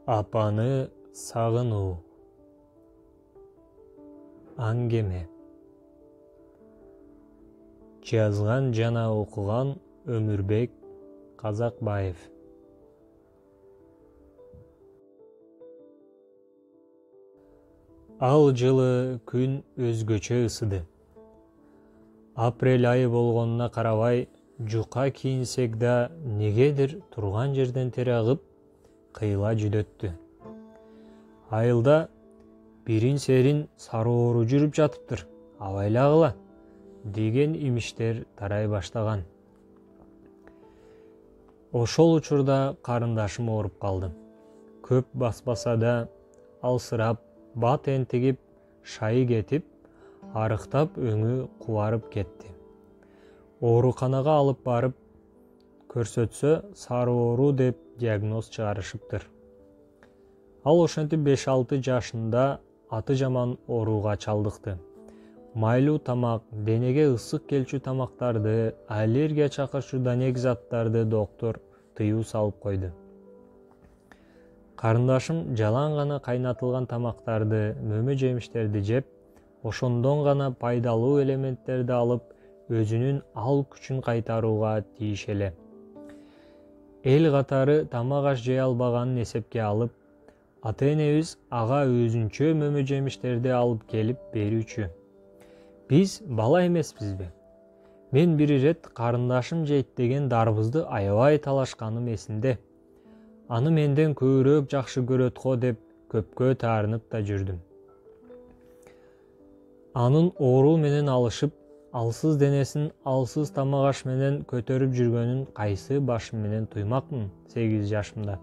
Апаны сағыну. Аңгеме. Жазған жана оқыған Өмүрбек Қазақбаев. Ал жылы күн өзгөчө ысыды. Апрель айы болгонуна карабай, жука кийинсек да негедир турган жерден тер агып, кыйла жүдөттү. Айылда бирин серин сары оору жүрүп жатыптыр, абайлагыла деген имиштер тарай баштаган. Ошол учурда карындашым ооруп калды. Көп баспаса да алсырап, бат энтигип, шайы кетип, арыктап өңү кубарып кетти. Ооруканага алып барып көрсөтсө, сары оору деп диагноз чыгарышыптыр. Ал ошентип 5-6 жашында аты жаман ооруга чалдыкты. Майлуу тамак, денеге ысык келчү тамактарды, аллергия чакырчу данек заттарды доктор тыюу салып койду. Карындашым жалаң гана кайнатылган тамактарды, мөмө жемиштерди жеп, ошондон гана пайдалуу элементтерди алып, өзүнүн ал күчүн кайтарууга тийиш эле. Эл катары тамак аш жей албаганын эсепке алып, ата-энебиз ага өзүнчө мөмө жемиштерди алып келип берүүчү. Биз бала эмеспизби? Мен бир ирет карындашым жейт деген дарбызды аябай талашканым эсимде. Аны менден көбүрөөк жакшы көрөт го деп көпкө таарынып да жүрдүм. Анын оору менен алышып, алсыз денесин алсыз тамак аш менен көтөрүп жүргөнүн кайсы башым менен туймакмын 8 жашымда.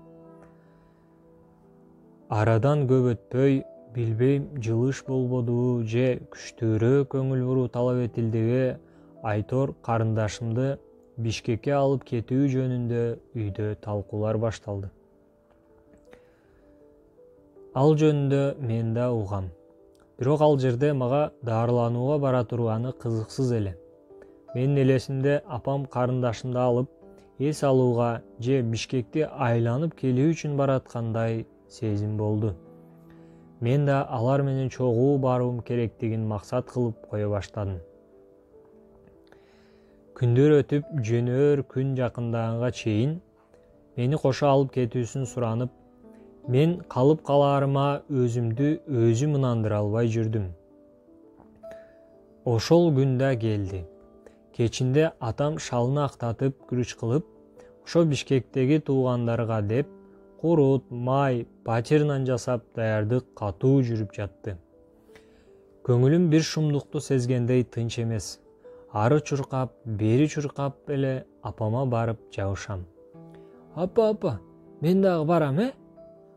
Арадан көп өтпөй, билбейм жылыш болбодубу же күчтүүрөөк көңүл буруу талап этилдиби, Айтор карындашымды Бишкекке алып кетүү жөнүндө үйдө талкуулар башталды. Ал жөнүндө мен да угам. Бирок ал жерде мага дарыланууга бара турганы кызыксыз эле. Менин элесимде апам карындашымды алып, эс алууга же Бишкекти айланып келүү үчүн бараткандай сезим болду. Мен да алар менен чогуу баруум керектигин максат кылып кое баштадым. Күндөр өтүп, жөнөөр күн жакындаганга чейин мени кошо алып кетүүсүн суранып, мен калып калаарыма өзүмдү өзүм ынандыра албай жүрдүм. Ошол күн да келди. Кечинде атам шалын актатып, күрүч кылып, ошо Бишкектеги туугандарга деп курут, май, патир нан жасап даярдык катуу жүрүп жатты. Көңүлүм бир шумдукту сезгендей тынч эмес. Ары чуркап, бери чуркап эле апама барып жабышам. Апа, мен дагы барам,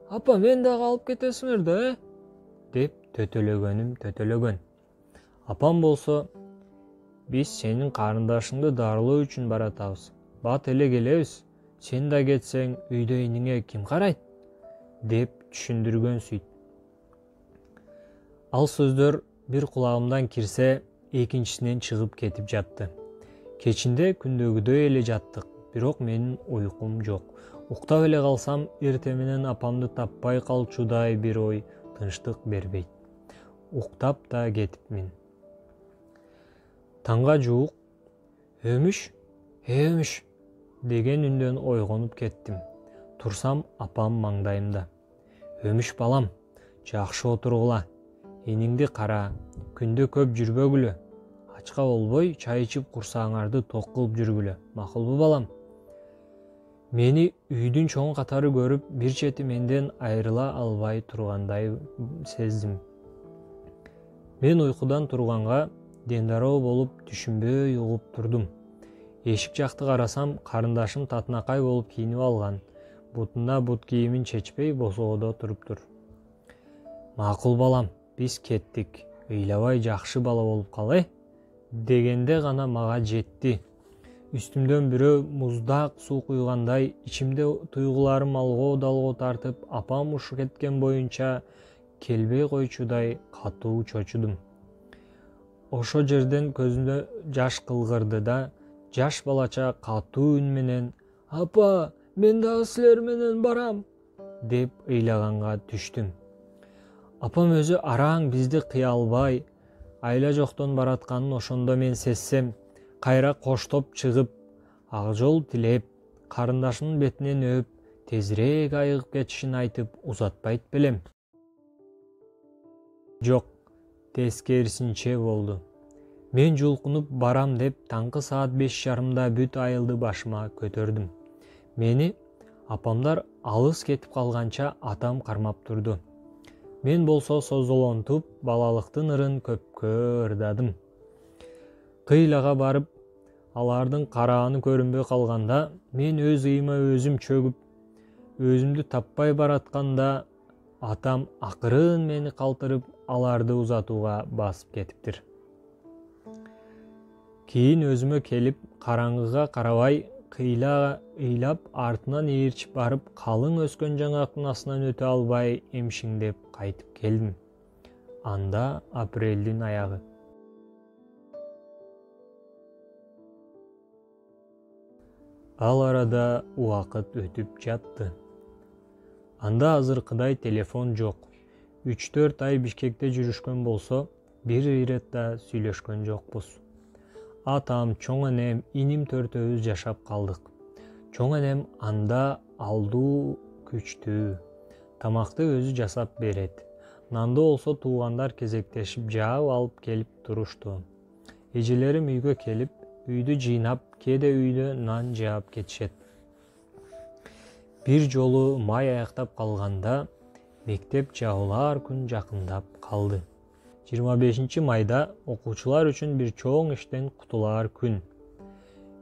Апа, мен дагы алып кетесиңер да, деп төтөлөгөн. Апам болсо, биз сенин карындашыңды дарылоо үчүн баратабыз. Бат эле келебиз. Сен да кетсең, үйдө иниңе ким карайт? Деп түшүндүргөн сүйт. Ал сөздөр бир кулагымдан кирсе, экинчисинен чыгып кетип жатты. Кечинде күндөгүдөй эле жаттык, бирок менин уйкум жок. Уктап эле калсам, эртең менен апамды таппай калчудай бир ой тынчтык бербейт. Уктап да кетипмин. Таңга жуук «Өмүш, деген үндөн ойгонуп кеттим. Турсам, апам маңдайымда. «Өмүш балам, жакшы отургула. Эниңди кара, күндө көп жүрбөгүлө. Ачка болбой, чай ичип курсагыңарды ток кылып жүргүлө. Макулбу балам?» Мени үйдүн чоң катары көрүп, бир чети менден айрыла албай тургандай сездим. Мен уйкудан турганга дендароо болуп түшүнбөй угуп турдум. Эшик жакты карасам, карындашым татынакай болуп кийинип алган. Бутуна бут кийимин чечпей босоодо туруптур. «Макул балам, биз кеттик. Ыйлабай жакшы бала болуп кал, дегенде гана мага жетти. Үстүмдөн бирөө муздак суу куйгандай, ичимде туйгуларым алгоо-далгоо тартып, апам ушу кеткен боюнча келбей койчудай катуу чочудум. Ошо жерден көзүндө жаш кылгырды да, жаш балача катуу үн менен «Апа, мен дагы силер менен барам», деп ыйлаганга түштүм. Апам өзү араң бизди кыя албай, айла жоктон баратканын ошондо мен сезсем, кайра коштоп чыгып, ак жол тилеп, карындашынын бетиненөөп, тезирээк айыгып кетишин айтып узатпайт белем. Жок, тескерисинче болду. Мен жулкунуп барам деп таңкы саат 5:30 бүт айылды башыма көтөрдүм. Мени апамдар алыс кетип калганча атам кармап турду. Мен болсо созолонтуп, балалыктын ырын көпкө ырдадым. Кыйлага барып, алардын карааны көрүнбөй калганда, мен өз ыйыма өзүм чөгүп, өзүмдү таппай баратканда, атам акырын мени калтырып, аларды узатууга басып кетиптир. Кийин өзүмө келип, караңгыга карабай, кыйла ыйлап, артынан ээрчип барып, калың өскөн жаңгактын астынан өтө албай, эмшиңдеп кайтып келдим. Анда апрелдин аягы. Ал арада убакыт өтүп жатты. Анда азыркыдай телефон жок. 3-4 ай Бишкекте жүрүшкөн болсо, бир ирет да сүйлөшкөн жокпуз. Атам, чоң энем, иним төртөөбүз жашап калдык. Чоң энем анда алдуу күчтүү. Тамакты өзү жасап берет. Нанды болсо туугандар кезектешип жаап алып келип турушту. Эжелерим үйгө келип, үйдү жыйнап, кээде үйдө нан жаап кетишет. Бир жолу май аяктап калганда, мектеп жабылар күн жакындап калды. 25 майда окуучулар үчүн бир чоң иштен кутулар күн.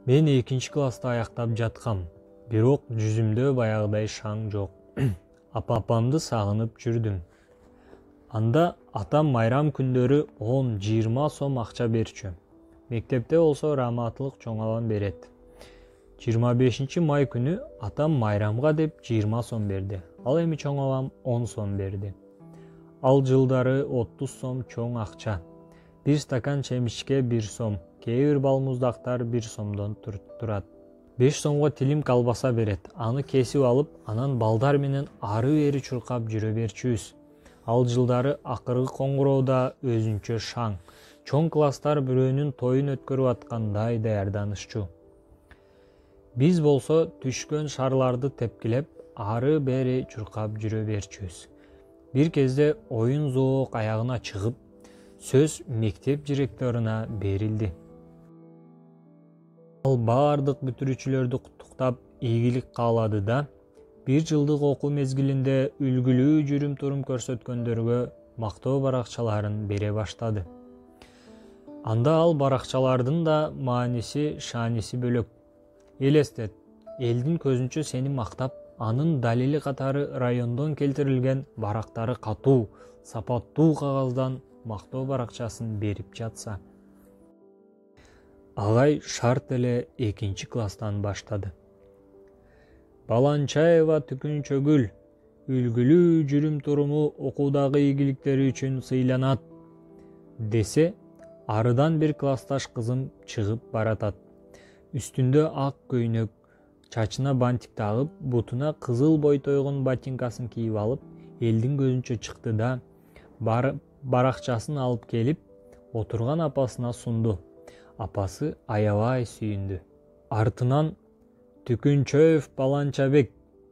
Мен 2 класста аяктап жаткам, бирок жүзүмдө баягыдай шаң жок. Апамды сагынып жүрдүм. Анда атам майрам күндөрү 10-20 сом акча берчү. Мектепте болсо раматылык чоң алан берет. 25 май күнү атам майрамга деп 20 сом берди. Ал эми чоң алам 10 сом берди. Ал жылдары 30 сом чоң акча. Бир стакан чемишке 1 сом, кээ бир балмуздактар 1 сомдон турат. 5 сомго тилим колбаса берет. Аны кесип алып, анан балдар менен ары-бери чуркап жүрө берчүбүз. Ал жылдары акыркы коңгуроодо өзүнчө шаң. Чоң класстар бирөөнүн тоюн өткөрүп аткандай даярданышчу. Биз болсо түшкөн шарларды тепкилеп, ары-бери чуркап жүрө берчүбүз. Бир кезде оюн зоок аягына чыгып, сөз мектеп директоруна берилди. Ал бардык бүтүрүүчүлөрдү куттуктап, ийгилик каалады да, 1 жылдык окуу мезгилинде үлгүлүү жүрүм-турум көрсөткөндөргө мактоо баракчаларын бере баштады. Анда ал баракчалардын да мааниси, шааниси бөлөк. Элестет, элдин көзүнчө сени мактап, анын далили катары райондон келтирилген барактары катуу, сапаттуу кагаздан мактоо баракчасын берип жатса. Агай шарт эле 2 класстан баштады. Баланчаева Түкүнчөгүл үлгүлүү жүрүм-туруму окуудагы ийгиликтери үчүн сыйланат десе, арыдан бир классташ кызым чыгып баратат. Үстүндө ак көйнөк, чачына бантик тагып, бутуна кызыл бойтойгон ботинкасын кийип алып, элдин көзүнчө чыкты да, баракчасын алып келип, отурган апасына сунду. Апасы аябай сүйүндү. Артынан Түкүнчөев Баланчабек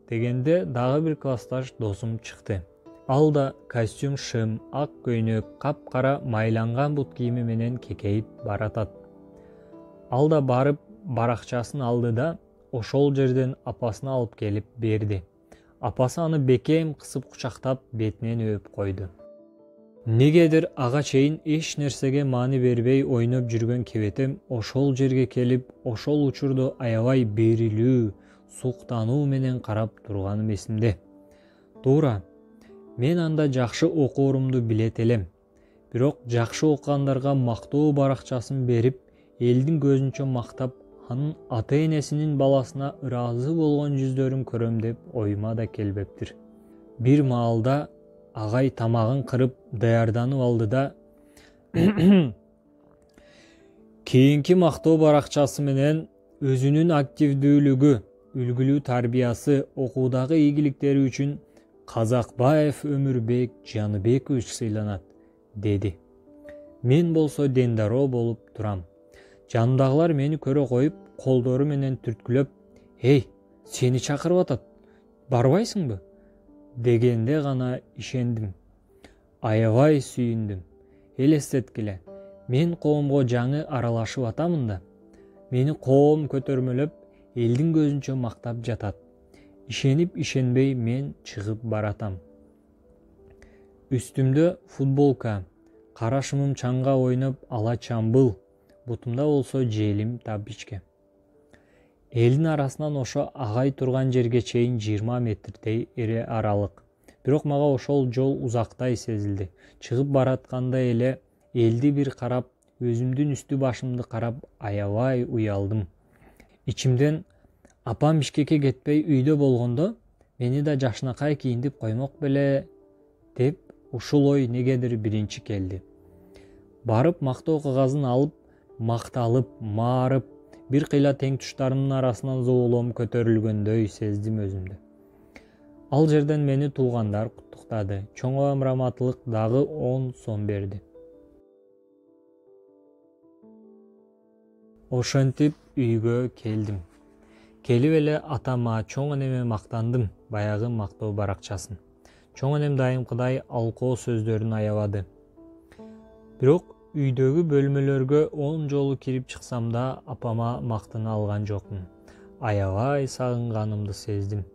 дегенде дагы бир классташ досум чыкты. Ал да костюм шым, ак көйнөк, капкара майланган бут кийими менен кекейип баратат. Ал да барып баракчасын алды да, ошол жерден апасына алып келип берди. Апасы аны бекем кысып кучактап, бетиненөөп койду. Негедир ага чейин эч нерсеге маани бербей ойноп жүргөн кебетем ошол жерге келип, ошол учурду аябай берилүү, суктануу менен карап турганым эсимде. Туура, мен анда жакшы окуурумду билет элем. Бирок жакшы окугандарга мактоо баракчасын берип, элдин көзүнчө мактап, анын ата-энесинин баласына ыраазы болгон жүздөрүн көрөм деп оюма да келбептир. Бир маалда агай тамагын кырып даярданып алды да кийинки мактоо баракчасы менен өзүнүн активдүүлүгү, үлгүлүү тарбиясы, окуудагы ийгиликтери үчүн Казакбаев Өмүрбек Жаныбекович сыйланат, деди. Мен болсо дендаро болуп турам. Жандагылар мени көрө коюп, колдору менен түрткүлөп, «Эй, сени чакырып атат, барбайсыңбы?» дегенде гана ишендим. Аябай сүйүндүм. Элестеткиле, мен коомго жаңы аралашып атамын да. Мени коом көтөрмөлөп, элдин көзүнчө мактап жатат. Ишенип ишенбей мен чыгып баратам. Үстүмдө футболка, карашымым чаңга ойноп ала чамбыл, бутумда болсо желим табичке. Элдин арасынан ошо агай турган жерге чейин 20 метрдей эре аралык. Бирок мага ошол жол узактай сезилди. Чыгып баратканда эле элди бир карап, өзүмдүн үстү башымды карап аябай уялдым. Ичимден апам Бишкекке кетпей үйдө болгондо мени да жашынакай кийиндип коймок беле деп ушул ой негедир биринчи келди. Барып мактоо кагазын алып, макталып, маарып, бир кыйла тең туштарымдын арасынан зоолом көтөрүлгөндөй сездим өзүмдү. Ал жерден мени туугандар куттуктады. Чоң апам раматылык дагы 10 сом берди. Ошентип үйгө келдим. Келип эле атама, чоң энеме мактандым, баягы мактоо баракчасын. Чоң энем дайымкыдай алкоо сөздөрүн аябады. Бирок үйдөгү бөлмөлөргө 10 жолу кирип чыксам да апама мактана алган жокмун. Аябай сагынганымды сездим.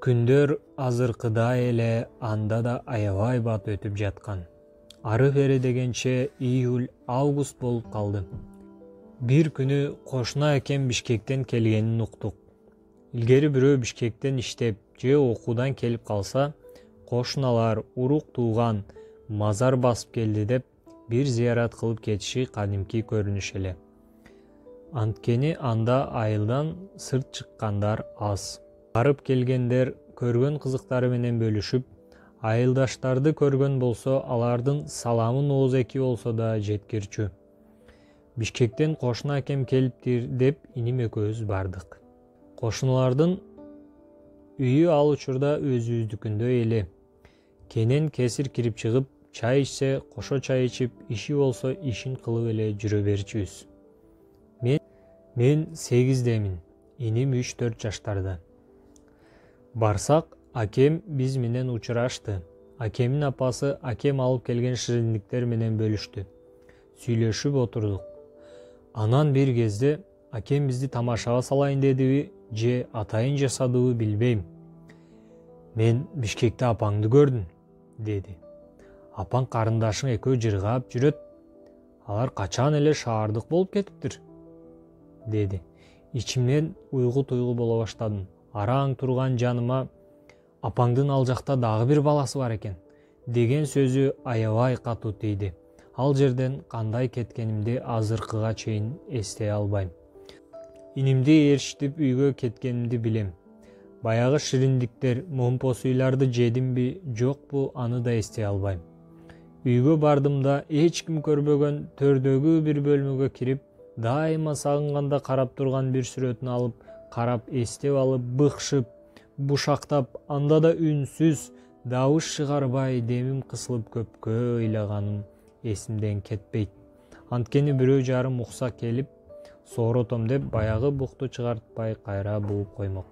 Күндөр азыркыдай эле анда да аябай бат өтүп жаткан. Ары бери дегенче июль-август болуп калды. Бир күнү кошуна акем Бишкектен келгенин уктук. Илгери бирөө Бишкектен иштеп же окуудан келип калса, кошуналар, урук тууган, мазар басып келди деп бир зыярат кылып кетиши кадимки көрүнүш эле. Анткени анда айылдан сырт чыккандар аз. Барып келгендер көргөн кызыктары менен бөлүшүп, айылдаштарды көргөн болсо алардын саламын ооз-эки болсо да жеткирчү. Бишкектен кошуна акем келиптир деп иним экөөбүз бардык. Кошуналардын үйү ал учурда өзүбүздүкүндөй эле. Кенен кесир кирип чыгып, чай ичсе кошо чай ичип, иши болсо ишин кылып эле жүрө берчүбүз. Мен 8-демин, иним 3-4 жаштарда. Барсак, акем биз менен учурашты. Акемдин апасы акем алып келген шириндиктер менен бөлүштү. Сүйлөшүп отурдук. Анан бир кезде акем бизди тамашага салайын дедиби, же атайын жасадыбы билбейм. Мен Бишкекте апаңды көрдүм, деди. Апаң карындашың экөө жыргап жүрөт. Алар качан эле шаардык болуп кетиптир, деди. Ичимден уйгу-туйгу боло баштадым. Араң турган жаныма апаңдын ал жакта дагы бир баласы бар экен деген сөзү аябай катуу тийди. Ал жерден кандай кеткенимди азыркыга чейин эстей албайм. Инимди ээрчитип үйгө кеткенимди билем. Баягы шириндиктер, момпосуйларды жедимби, жокпу, аны да эстей албайм. Үйгө бардым да эч ким көрбөгөн төрдөгү бир бөлмөгө кирип, дайыма сагынганда карап турган бир сүрөтүн алып, карап эстеп алып, быкшып, бушактап, анда да үнсүз, дабыш чыгарбай, демим кысылып көпкө ыйлаганым эсимден кетпейт. Анткени бирөө жарым укса келип, сооротом деп баягы букту чыгартпай кайра бугуп коймок.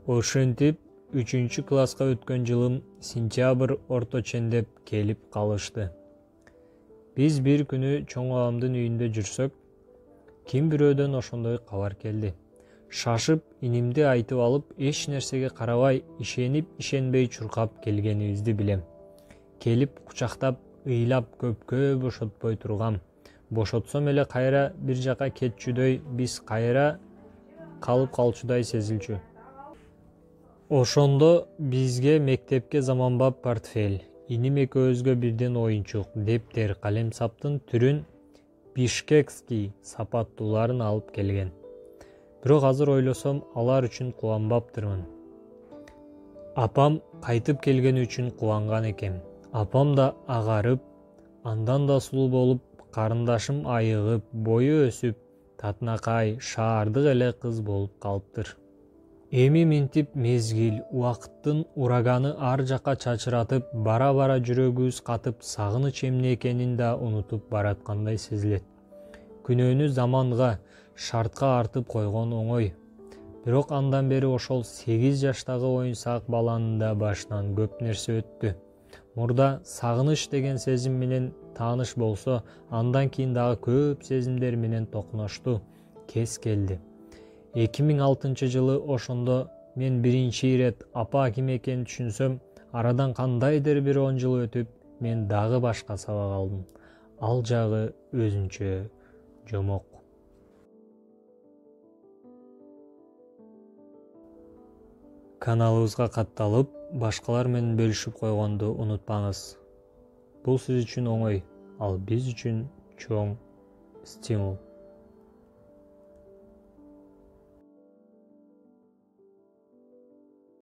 Ошентип 3-класска өткөн жылым сентябрь орточендеп келип калышты. Биз бир күнү чоң апамдын үйүндө жүрсөк, ким бирөөдөн ошондой кабар келди. Шашып инимди айтып алып, эч нерсеге карабай, ишенип-ишенбей чуркап келгенибизди билем. Келип кучактап, ыйлап көпкө бошотпой тургам. Бошотсом эле кайра бир жака кетчүдөй, биз кайра калып калчудай сезилчү. Ошондо бизге мектепке заманбап портфель, иним экөөбүзгө бирден оюнчук, дептер, калем саптын түрүн бишкекский сапаттууларын алып келген. Бирок азыр ойлосом, алар үчүн кубанбаптырмын. Апам кайтып келгени үчүн кубанган экен. Апам да агарып, андан да сулуу болуп, карындашым айыгып, бою өсүп, татынакай, шаардык эле кыз болуп калыптыр. Эми минтип мезгил, убакыттын ураганы ар жакка чачыратып, бара-бара жүрөгүбүз катып, сагыныч эмне экенин да унутуп бараткандай сезилет. Күнөөнү заманга, шартка артып койгон оңой. Бирок андан бери ошол 8 жаштагы оюнсак баланын да башынан көп нерсе өттү. Мурда сагыныч деген сезим менен тааныш болсо, андан кийин дагы көп сезимдер менен токуношту. Кез келди. 2006-жылы ошондо мен биринчи ирет апа ким экенин түшүнсөм, арадан кандайдыр бир 10 жыл өтүп, мен дагы башка сабак алдым. Ал жагы өзүнчө жомок. Каналыбызга катталып, башкалар менен бөлүшүп койгонду унутпаңыз. Бул сиз үчүн оңой, ал биз үчүн чоң стимул.